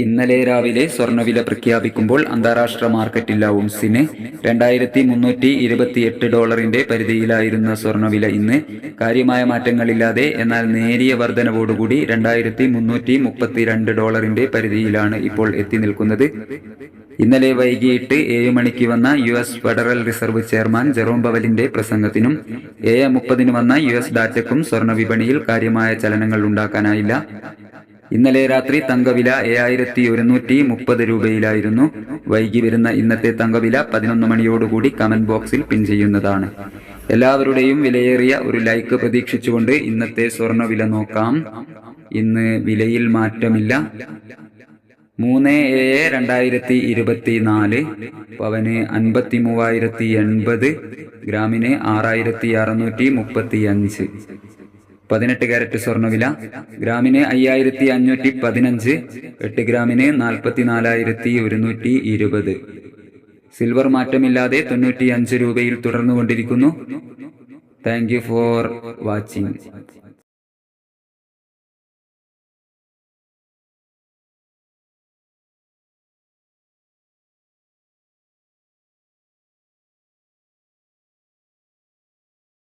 ഇന്നലെ രാവിലെ സ്വർണ്ണവില പ്രഖ്യാപിക്കുമ്പോൾ അന്താരാഷ്ട്ര മാർക്കറ്റിൽ ഔൺസിന് $2328 പരിധിയിലായിരുന്ന സ്വർണ്ണവില ഇന്ന് കാര്യമായ മാറ്റങ്ങളില്ലാതെ എന്നാൽ നേരിയ വർധനവോടുകൂടി $2332 പരിധിയിലാണ് ഇപ്പോൾ എത്തി നിൽക്കുന്നത്. ഇന്നലെ വൈകിട്ട് 7 മണിക്ക് വന്ന US federal reserve chairman Jerome പവലിന്റെ പ്രസംഗത്തിനും 7:30 വന്ന US ഡാറ്റയ്ക്കും സ്വർണ്ണ വിപണിയിൽ കാര്യമായ ചലനങ്ങൾ ഉണ്ടാക്കാനായില്ല. ഇന്നലെ രാത്രി തങ്കവില 7130 രൂപയിലായിരുന്നു. വൈകി വരുന്ന ഇന്നത്തെ തങ്കവില 11 മണിയോടുകൂടി കമന്റ് ബോക്സിൽ പിൻ ചെയ്യുന്നതാണ്. എല്ലാവരുടെയും വിലയേറിയ ഒരു ലൈക്ക് പ്രതീക്ഷിച്ചുകൊണ്ട് ഇന്നത്തെ സ്വർണ്ണ വില നോക്കാം. ഇന്ന് വിലയിൽ മാറ്റമില്ല. 3/7/2024 പവന് 53,080, ഗ്രാമിന് 6635. 18 കാരറ്റ് സ്വർണ്ണവില ഗ്രാമിന് 5515, 8 ഗ്രാമിന് 44,120. സിൽവർ മാറ്റമില്ലാതെ 95 രൂപയിൽ തുടർന്നുകൊണ്ടിരിക്കുന്നു. Thank you for watching.